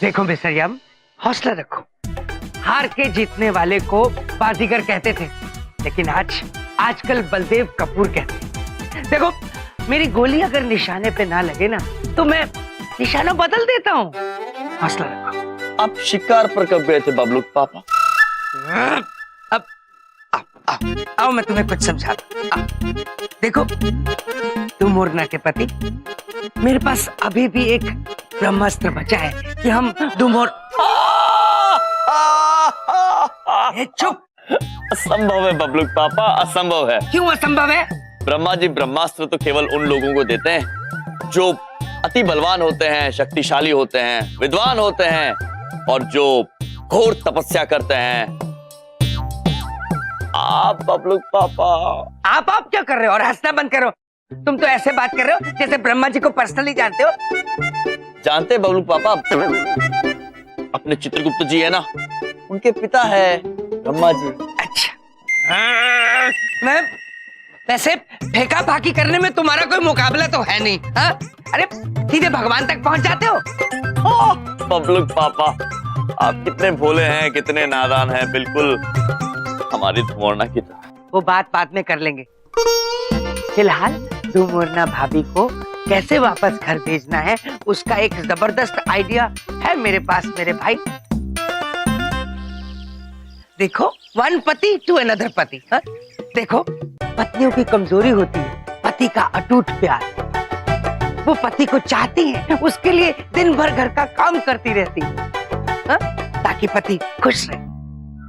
देखो मिस्टर यम, हौसला रखो। हार के जीतने वाले को बाजीगर कहते थे, लेकिन आजकल बलदेव कपूर कहते हैं। देखो, मेरी गोली अगर निशाने पे ना लगे ना, तो मैं निशाना बदल देता हूँ। हौसला रखो। आप शिकार पर कब गए थे बबलू पापा? अब आओ मैं तुम्हें कुछ समझाता हूं। देखो, तुम मोरना के पति, मेरे पास अभी भी एक ब्रह्मास्त्र बचा है कि हम चुप। असंभव है बबलू पापा, असंभव है। क्यों असंभव है? ब्रह्मा जी ब्रह्मास्त्र तो केवल उन लोगों को देते हैं जो अति बलवान होते हैं, शक्तिशाली होते हैं, विद्वान होते हैं और जो घोर तपस्या करते हैं। आप बबलू पापा, आप क्या कर रहे हो? और हंसना बंद करो। तुम तो ऐसे बात कर रहे हो जैसे ब्रह्मा जी को पर्सनली जानते हो। जानते हैं बबलू पापा, अपने चित्रगुप्त जी है ना, उनके पिता है ब्रह्मा जी। अच्छा, मैं वैसे फेंका फाकी करने में तुम्हारा कोई मुकाबला तो है नहीं। हाँ? अरे सीधे भगवान तक पहुंच जाते हो। बबलू पापा, आप कितने भोले हैं, कितने नादान हैं, बिल्कुल हमारी धुमोरना की तरह। वो बात बाद में कर लेंगे। फिलहाल धुमोरना भाभी को कैसे वापस घर भेजना है, उसका एक जबरदस्त आइडिया है मेरे पास मेरे भाई। देखो, वन पति टू अनदर पति। देखो, पत्नियों की कमजोरी होती है पति का अटूट प्यार। वो पति को चाहती है, उसके लिए दिन भर घर का काम करती रहती है, ताकि पति खुश रहे।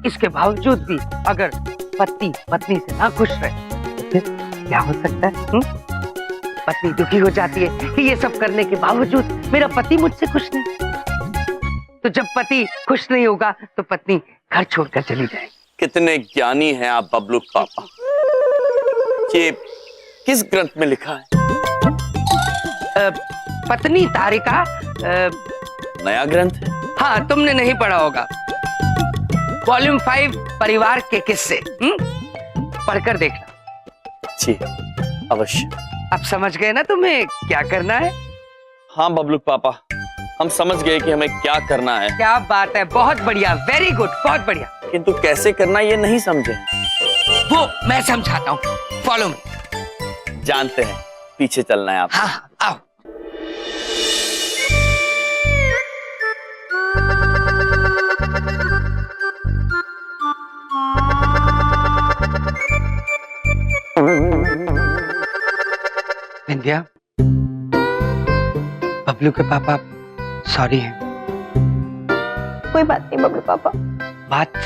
इसके बावजूद भी अगर पति पत्नी से ना खुश रहे तो फिर क्या हो सकता है? पत्नी दुखी हो जाती है कि ये सब करने के बावजूद मेरा पति मुझसे खुश नहीं। तो जब पति खुश नहीं होगा तो पत्नी घर छोड़कर चली जाएगी। कितने ज्ञानी हैं आप बबलू पापा। ये किस ग्रंथ में लिखा है? पत्नी तारिका। नया ग्रंथ है? हाँ, तुमने नहीं पढ़ा होगा। वॉल्यूम 5 परिवार के किस्से। पढ़कर देखना। जी अवश्य। अब समझ गए ना तुम्हें क्या करना है? हाँ बबलू पापा, हम समझ गए कि हमें क्या करना है। क्या बात है, बहुत बढ़िया, वेरी गुड, बहुत बढ़िया। किंतु कैसे करना ये नहीं समझे। वो मैं समझाता हूँ, फॉलो मी। जानते हैं, पीछे चलना है आप। हाँ, आओ। विंध्या, बबलू के पापा सॉरी हैं। कोई बात नहीं बबलू पापा। बात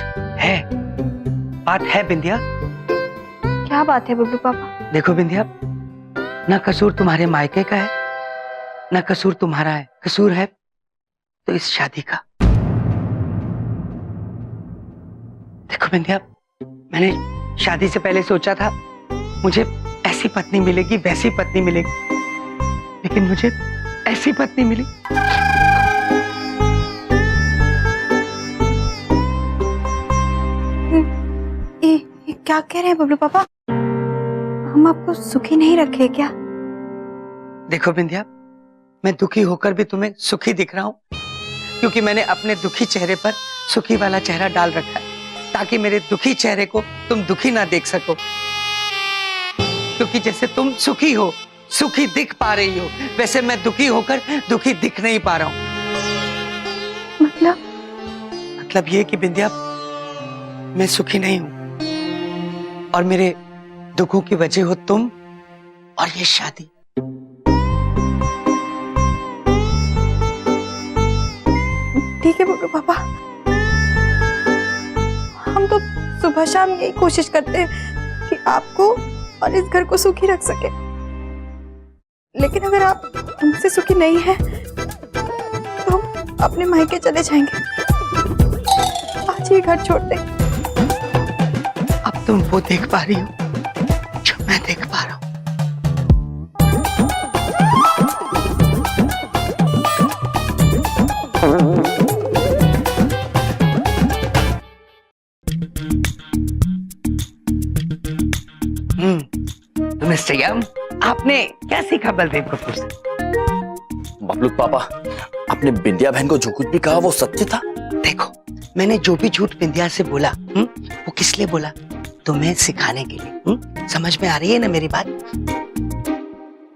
है बिंदिया। क्या बात है बबलू पापा? देखो बिंदिया, ना कसूर तुम्हारे मायके का है, ना कसूर तुम्हारा है। कसूर है तो इस शादी का। देखो बिंदिया, मैंने शादी से पहले सोचा था मुझे ऐसी पत्नी मिलेगी, वैसी पत्नी मिलेगी, लेकिन मुझे ऐसी पत्नी मिली। ये क्या कह रहे हैं बबलू पापा? हम आपको सुखी नहीं रखे क्या? देखो बिंदिया, मैं दुखी होकर भी तुम्हें सुखी दिख रहा हूं, क्योंकि मैंने अपने दुखी चेहरे पर सुखी वाला चेहरा डाल रखा है, ताकि मेरे दुखी चेहरे को तुम दुखी ना देख सको। क्योंकि जैसे तुम सुखी हो, सुखी दिख पा रही हो, वैसे मैं दुखी होकर दुखी दिख नहीं पा रहा हूं। मतलब ये कि बिंदिया, मैं सुखी नहीं हूं और मेरे दुखों की वजह हो तुम और ये शादी। ठीक है बबलू पापा, हम तो सुबह शाम यही कोशिश करते हैं कि आपको और इस घर को सुखी रख सके, लेकिन अगर आप हमसे सुखी नहीं है तो हम अपने मायके चले जाएंगे। आज ये घर छोड़ दें। अब तुम वो देख पा रही हो जो मैं देख पा रहा हूं। तो मिस्टर यम, आपने क्या सीखा बलदेव कपूर से? बबलू पापा, आपने बिंदिया बहन को जो कुछ भी कहा वो सत्य था? देखो, मैंने जो भी झूठ बिंदिया से बोला, वो किस लिए बोला? तुम्हें सिखाने के लिए। समझ में आ रही है ना मेरी बात?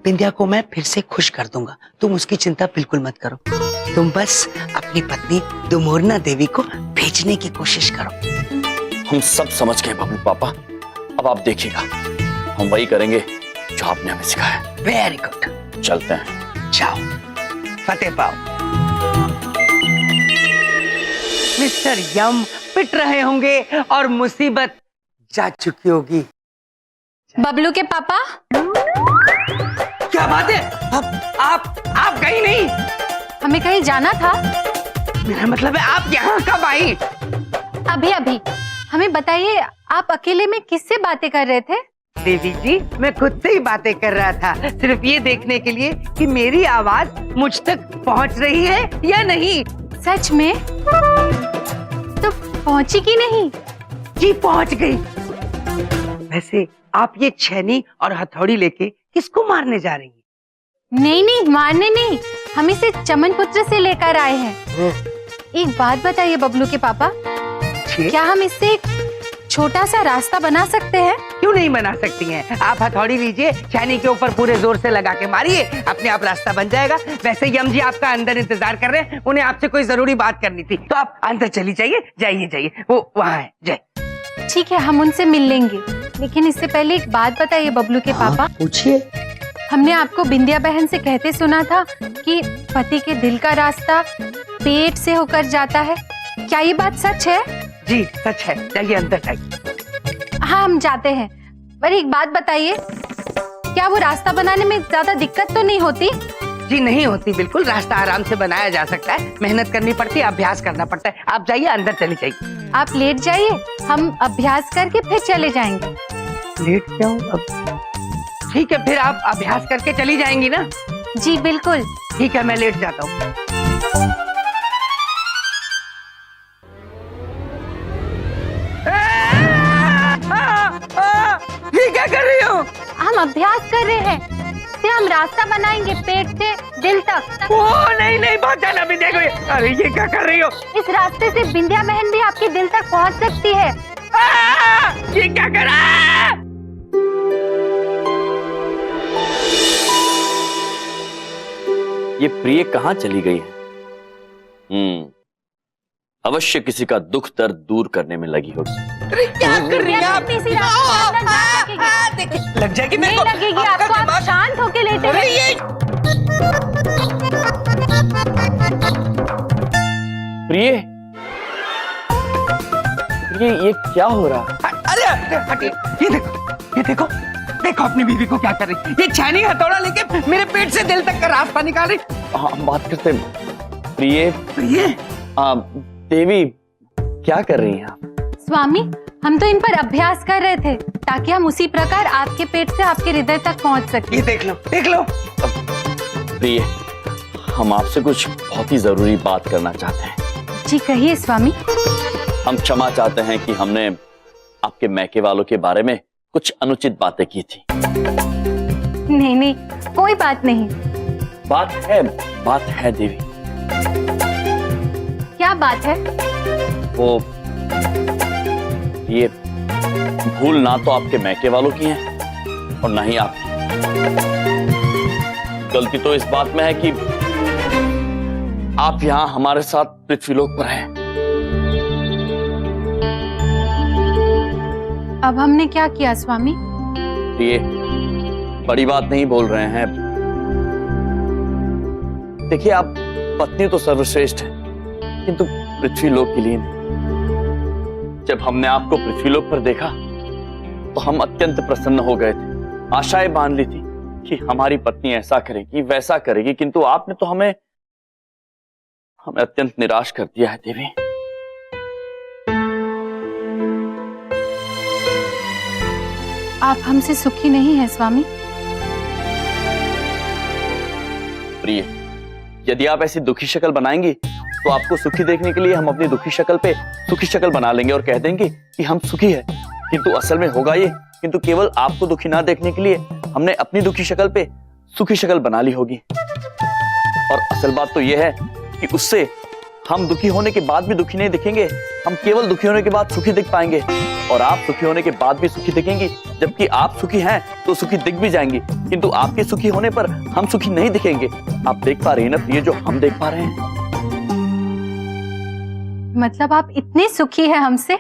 बिंदिया को मैं फिर से खुश कर दूंगा, तुम उसकी चिंता बिल्कुल मत करो। तुम बस अपनी पत्नी दुमोरना देवी को भेजने की कोशिश करो। हम सब समझ गए बबलू पापा, अब आप देखिएगा, हम वही करेंगे जो आपने हमें सिखाया। वेरी गुड, चलते हैं। जाओ, फतेह पाओ। मिस्टर यम पिट रहे होंगे और मुसीबत जा चुकी होगी। बबलू के पापा, क्या बात है? आप गई नहीं? हमें कहीं जाना था। मेरा मतलब है आप यहाँ कब आई? अभी अभी। हमें बताइए, आप अकेले में किससे बातें कर रहे थे? देवी जी, मैं खुद से ही बातें कर रहा था, सिर्फ ये देखने के लिए कि मेरी आवाज मुझ तक पहुँच रही है या नहीं। सच में? तो पहुंची कि नहीं? जी पहुँच गई। वैसे आप ये छेनी और हथौड़ी लेके किसको मारने जा रही हैं? नहीं नहीं, मारने नहीं, हम इसे चमन पुत्र से लेकर आए हैं। एक बात बताइए बबलू के पापा, क्या हम इससे एक छोटा सा रास्ता बना सकते हैं? क्यों नहीं बना सकती हैं? आप हथौड़ी लीजिए, छेनी के ऊपर पूरे जोर से लगा के मारिए, अपने आप रास्ता बन जाएगा। वैसे यम जी आपका अंदर इंतजार कर रहे हैं, उन्हें आपसे कोई जरूरी बात करनी थी, तो आप अंदर चली जाइए। जाइए, वो वहाँ है। जय। ठीक है, हम उनसे मिल लेंगे, लेकिन इससे पहले एक बात बताइए बबलू के पापा। पूछिए। हमने आपको बिंदिया बहन से कहते सुना था कि पति के दिल का रास्ता पेट से होकर जाता है। क्या ये बात सच है? जी सच है, जाइए अंदर जाइए। हाँ, हम जाते हैं, पर एक बात बताइए, क्या वो रास्ता बनाने में ज्यादा दिक्कत तो नहीं होती? जी नहीं होती, बिल्कुल रास्ता आराम से बनाया जा सकता है। मेहनत करनी पड़ती है, अभ्यास करना पड़ता है। आप जाइए, अंदर चली जाइए। आप लेट जाइए, हम अभ्यास करके फिर चले जाएंगे। लेट जाऊं अब? ठीक है, फिर आप अभ्यास करके चली जाएंगी ना? जी बिल्कुल। ठीक है, मैं लेट जाता हूँ। ये क्या कर रही हो? हम अभ्यास कर रहे हैं, इससे हम रास्ता बनाएंगे पेट से दिल तक। ओ नहीं, बहुत ज्यादा भी देखो। अरे ये क्या कर रही हो? इस रास्ते से बिंदिया बहन भी आपके दिल तक पहुंच सकती है। ये क्या कर रहा है? ये प्रिय कहाँ चली गई है? अवश्य किसी का दुख दर्द दूर करने में लगी होगी। अरे क्या कर रही है आप? लग जाएगी मेरे को। नहीं लगेगी आपको, आप शांत होके लेटे अरे रहिए। प्रिय, ये क्या हो रहा? अरे हटिए, ये देखो अपनी बीवी को क्या कर रही। ये छेनी हथौड़ा लेके मेरे पेट से दिल तक का रास्ता निकाल रही। हम बात करते हैं। प्रिय, देवी क्या कर रही हैं आप? स्वामी, हम तो इन पर अभ्यास कर रहे थे ताकि हम उसी प्रकार आपके पेट से आपके हृदय तक पहुंच सके। ये देख लो। प्रिय, हम आपसे कुछ बहुत ही जरूरी बात करना चाहते हैं। जी कहिए स्वामी। हम क्षमा चाहते हैं कि हमने आपके मैके वालों के बारे में कुछ अनुचित बातें की थी। नहीं, कोई बात नहीं। बात है देवी। क्या बात है? वो ये भूल ना तो आपके मैके वालों की है और ना ही आपकी। गलती तो इस बात में है कि आप यहाँ हमारे साथ पृथ्वीलोक पर हैं। अब हमने क्या किया स्वामी? ये बड़ी बात नहीं बोल रहे हैं। देखिए, आप पत्नी तो सर्वश्रेष्ठ है, किंतु पृथ्वीलोक के लिए नहीं। जब हमने आपको पृथ्वीलोक पर देखा तो हम अत्यंत प्रसन्न हो गए थे। आशाएं बांध ली थी कि हमारी पत्नी ऐसा करेगी वैसा करेगी, किंतु आपने तो हमें अत्यंत निराश कर दिया है देवी। आप हमसे सुखी नहीं हैं स्वामी। प्रिय, यदि आप ऐसी दुखी शक्ल बनाएंगी तो आपको सुखी देखने के लिए हम अपनी दुखी शक्ल पे सुखी शक्ल बना लेंगे और कह देंगे कि हम सुखी है, किंतु असल में होगा ये, किंतु केवल आपको दुखी ना देखने के लिए हमने अपनी दुखी शक्ल पे सुखी शक्ल बना ली होगी। और असल बात तो यह है कि उससे हम दुखी होने के बाद भी दुखी नहीं दिखेंगे, हम केवल दुखी होने के बाद सुखी दिख पाएंगे। और आप सुखी होने के बाद भी सुखी दिखेंगी, जबकि आप सुखी हैं तो सुखी दिख भी जाएंगी, किंतु आपके सुखी होने पर हम सुखी नहीं दिखेंगे। आप देख पा रहे हैं ना प्रिय, जो हम देख पा रहे हैं। मतलब आप इतने सुखी हैं हमसे?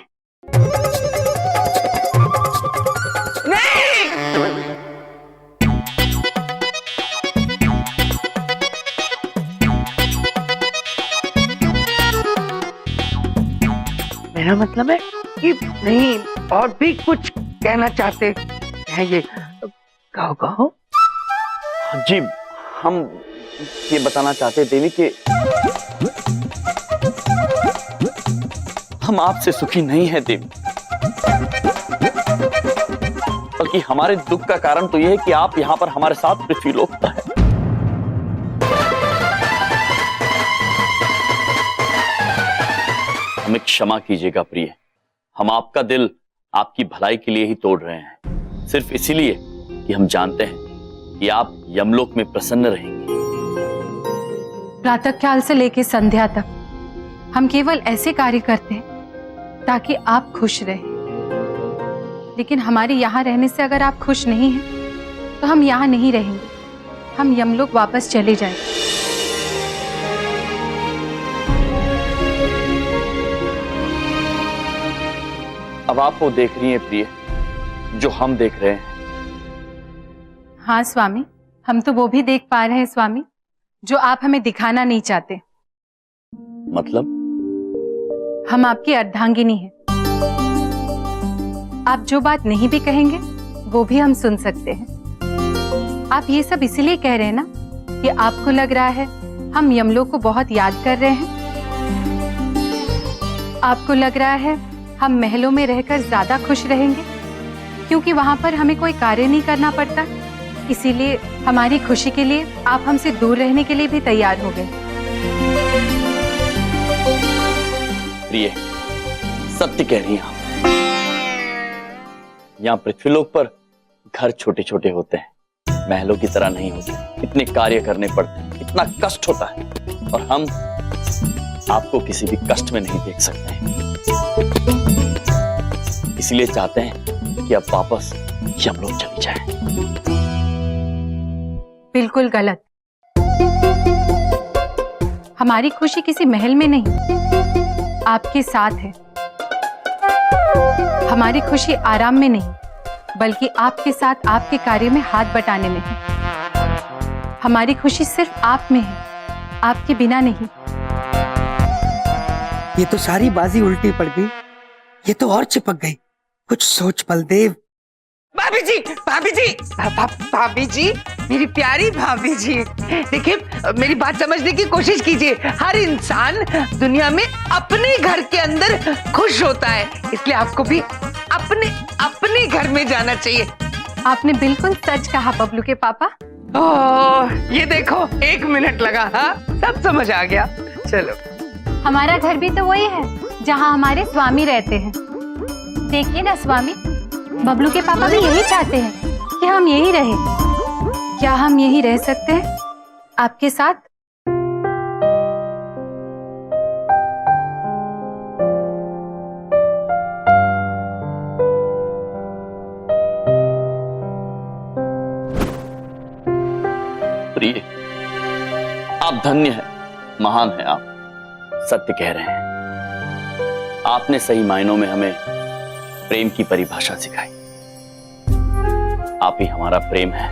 मेरा मतलब है कि नहीं, और भी कुछ कहना चाहते हैं ये? कहो कहो। जी, हम ये बताना चाहते हैं देवी कि हम आपसे सुखी नहीं हैं देवी, बल्कि हमारे दुख का कारण तो यह है कि आप यहाँ पर हमारे साथ पृथ्वीलोक पर हैं। हमें क्षमा कीजिएगा प्रिय, हम आपका दिल आपकी भलाई के लिए ही तोड़ रहे हैं, सिर्फ इसीलिए कि हम जानते हैं कि आप यमलोक में प्रसन्न रहेंगे। प्रातःकाल से लेकर संध्या तक हम केवल ऐसे कार्य करते हैं ताकि आप खुश रहें, लेकिन हमारे यहाँ रहने से अगर आप खुश नहीं हैं तो हम यहाँ नहीं रहेंगे, हम यमलोक वापस चले जाएंगे। अब आप वो देख रही हैं प्रिय जो हम देख रहे हैं। हाँ स्वामी, हम तो वो भी देख पा रहे हैं स्वामी जो आप हमें दिखाना नहीं चाहते। मतलब? हम आपकी अर्धांगिनी हैं, आप जो बात नहीं भी कहेंगे वो भी हम सुन सकते हैं। आप ये सब इसीलिए कह रहे हैं ना कि आपको लग रहा है हम यमलोक को बहुत याद कर रहे हैं, आपको लग रहा है हम महलों में रहकर ज्यादा खुश रहेंगे क्योंकि वहां पर हमें कोई कार्य नहीं करना पड़ता, इसीलिए हमारी खुशी के लिए आप हमसे दूर रहने के लिए भी तैयार हो गए। प्रिय, सत्य कह रही हैं आप। यहाँ पृथ्वीलोक पर घर छोटे छोटे होते हैं, महलों की तरह नहीं होते, इतने कार्य करने पड़ते हैं, इतना कष्ट होता है, और हम आपको किसी भी कष्ट में नहीं देख सकते हैं। इसलिए चाहते हैं कि अब वापस यमलोक चली जाए। बिल्कुल गलत। हमारी खुशी किसी महल में नहीं, आपके साथ है। हमारी खुशी आराम में नहीं, बल्कि आपके साथ आपके कार्य में हाथ बटाने में है। हमारी खुशी सिर्फ आप में है, आपके बिना नहीं। ये तो सारी बाजी उल्टी पड़ गई, ये तो और चिपक गई। कुछ सोच बलदेव। भाभी जी, भाभी जी, भाभी जी, मेरी प्यारी भाभी जी, देखिए मेरी बात समझने की कोशिश कीजिए। हर इंसान दुनिया में अपने घर के अंदर खुश होता है, इसलिए आपको भी अपने घर में जाना चाहिए। आपने बिल्कुल सच कहा बबलू के पापा। ओह, ये देखो 1 मिनट लगा, हाँ सब समझ आ गया। चलो, हमारा घर भी तो वही है जहाँ हमारे स्वामी रहते हैं। देखिए ना स्वामी, बबलू के पापा भी यही चाहते हैं कि हम यही रहें। क्या हम यही रह सकते हैं आपके साथ? प्रिय, आप धन्य हैं, महान हैं आप, सत्य कह रहे हैं। आपने सही मायनों में हमें प्रेम की परिभाषा सिखाई। आप ही हमारा प्रेम है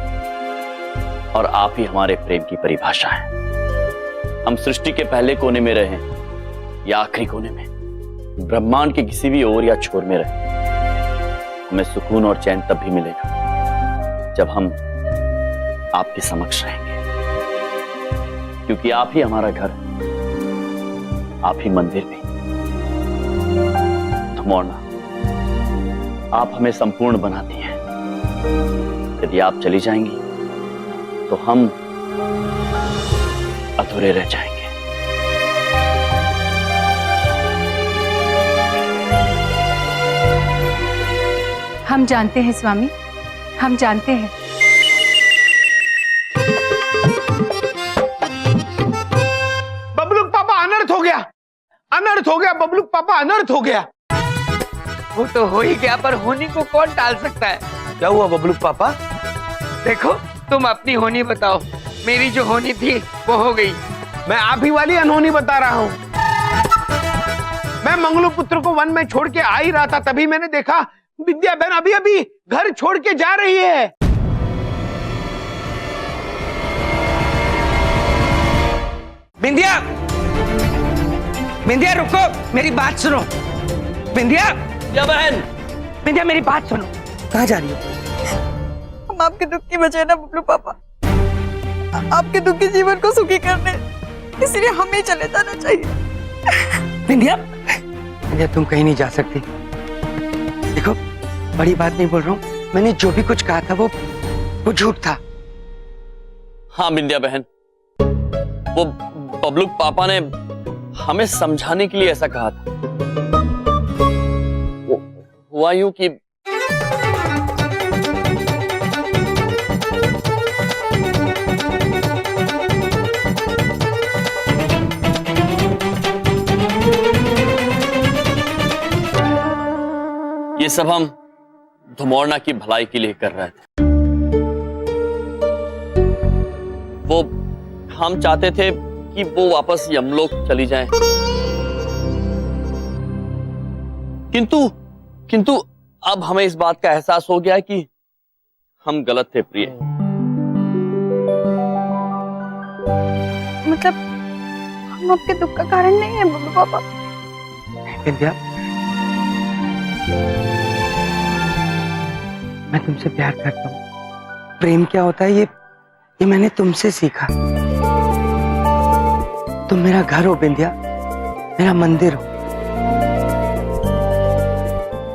और आप ही हमारे प्रेम की परिभाषा है। हम सृष्टि के पहले कोने में रहें या आखिरी कोने में, ब्रह्मांड के किसी भी ओर या छोर में रहें, हमें सुकून और चैन तब भी मिलेगा जब हम आपके समक्ष रहेंगे, क्योंकि आप ही हमारा घर है, आप ही मंदिर भी। मोरना, आप हमें संपूर्ण बनाती हैं। यदि आप चली जाएंगी तो हम अधूरे रह जाएंगे। हम जानते हैं स्वामी, हम जानते हैं। अनर्थ हो गया बबलू पापा, अनर्थ हो गया। वो तो हो ही गया, पर होनी को कौन टाल सकता है? क्या हुआ बबलू पापा? देखो, तुम अपनी होनी बताओ। मेरी जो होनी थी वो हो गई। मैं आप ही वाली अनहोनी बता रहा हूँ। मैं मंगलू पुत्र को वन में छोड़ के आ ही रहा था, तभी मैंने देखा विद्या बहन अभी अभी घर छोड़ के जा रही है। बिंदिया, बिंदिया रुको, मेरी बात सुनो। बिंदिया, क्या बहन? बिंदिया मेरी बात सुनो। कहाँ जा रही हो? हम आपके दुख की वजह ना बबलू पापा, आपके दुख के जीवन को सुखी करने, इसलिए हमें चले जाना चाहिए। बिंदिया, बिंदिया तुम कहीं नहीं जा सकती। देखो, बड़ी बात नहीं बोल रहा हूँ, मैंने जो भी कुछ कहा था वो झूठ था। हाँ बिंदिया बहन, वो बबलू पापा ने हमें समझाने के लिए ऐसा कहा था। वो हुआ यूं कि ये सब हम धुमौरना की भलाई के लिए कर रहे थे। वो हम चाहते थे कि वो वापस यमलोक चली जाएं। किंतु अब हमें इस बात का एहसास हो गया कि हम गलत थे प्रिय। मतलब हम आपके दुख का कारण नहीं है बबलू पापा। बिंदिया, मैं तुमसे प्यार करता हूँ। प्रेम क्या होता है ये मैंने तुमसे सीखा। तुम मेरा घर हो बिंदिया, मेरा मंदिर हो।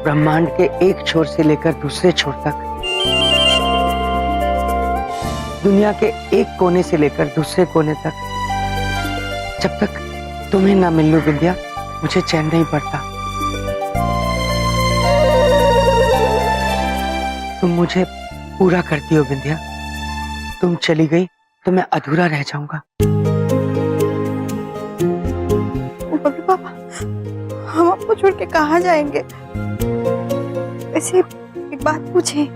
ब्रह्मांड के एक छोर से लेकर दूसरे छोर तक, दुनिया के एक कोने से लेकर दूसरे कोने तक, जब तक तुम्हें ना मिल लूं बिंदिया, मुझे चैन नहीं पड़ता। तुम मुझे पूरा करती हो बिंदिया। तुम चली गई तो मैं अधूरा रह जाऊंगा। बबलू पापा, हम आपको छोड़ के कहाँ जाएंगे? वैसे एक बात पूछें,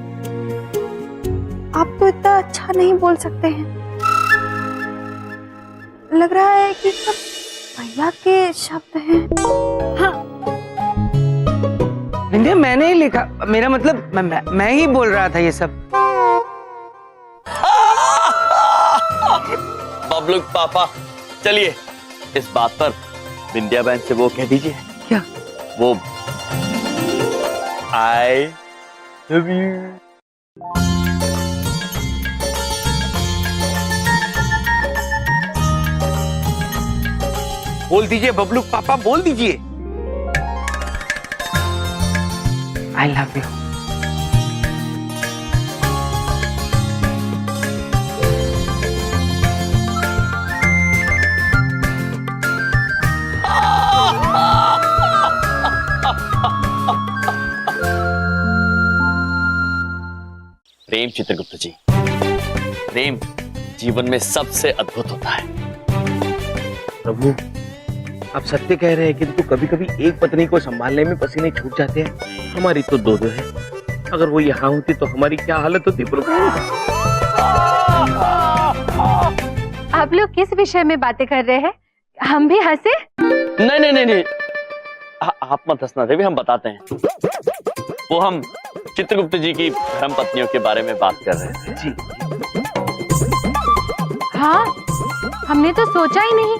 आप तो इतना अच्छा नहीं बोल सकते हैं। लग रहा है कि सब भैया के शब्द हैं। हाँ बिंदिया, मैंने ही लिखा। मेरा मतलब मैं ही बोल रहा था ये सब। बबलू पापा, चलिए इस बात पर बिंदिया बहन से वो कह दीजिए। क्या? वो आई लव यू। बोल दीजिए बबलू पापा, बोल दीजिए। I love you. Prem Chitragupt ji, प्रेम जीवन में सबसे अद्भुत होता है। प्रभु, आप सत्य कह रहे हैं, किंतु कभी कभी एक पत्नी को संभालने में पसीने छूट जाते हैं। हमारी तो दो है। अगर वो यहाँ होती तो हमारी क्या हालत होती प्रभु? आप लोग किस विषय में बातें कर रहे हैं? हम भी हंसे? नहीं, आप मत हंसना देवी, हम बताते हैं। वो हम चित्रगुप्त जी की धर्म पत्नियों के बारे में बात कर रहे थे। जी। हाँ, हमने तो सोचा ही नहीं।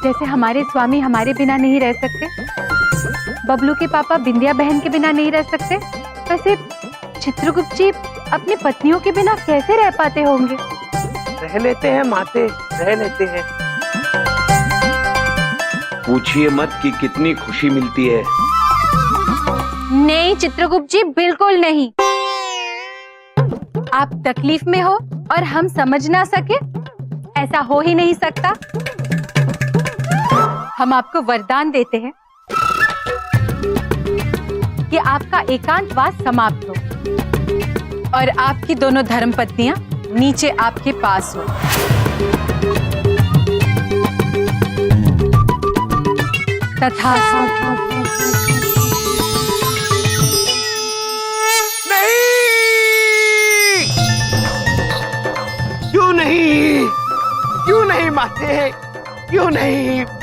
जैसे हमारे स्वामी हमारे बिना नहीं रह सकते, बबलू के पापा बिंदिया बहन के बिना नहीं रह सकते, वैसे चित्रगुप्त जी अपनी पत्नियों के बिना कैसे रह पाते होंगे? रह लेते हैं माते, रह लेते हैं। पूछिए मत कि कितनी खुशी मिलती है। नहीं चित्रगुप्त जी, बिल्कुल नहीं। आप तकलीफ में हो और हम समझ ना सके, ऐसा हो ही नहीं सकता। हम आपको वरदान देते हैं कि आपका एकांतवास समाप्त हो और आपकी दोनों धर्मपत्नियां नीचे आपके पास हो। तथास्तु। नहीं, क्यों नहीं, क्यों नहीं माते, क्यों नहीं?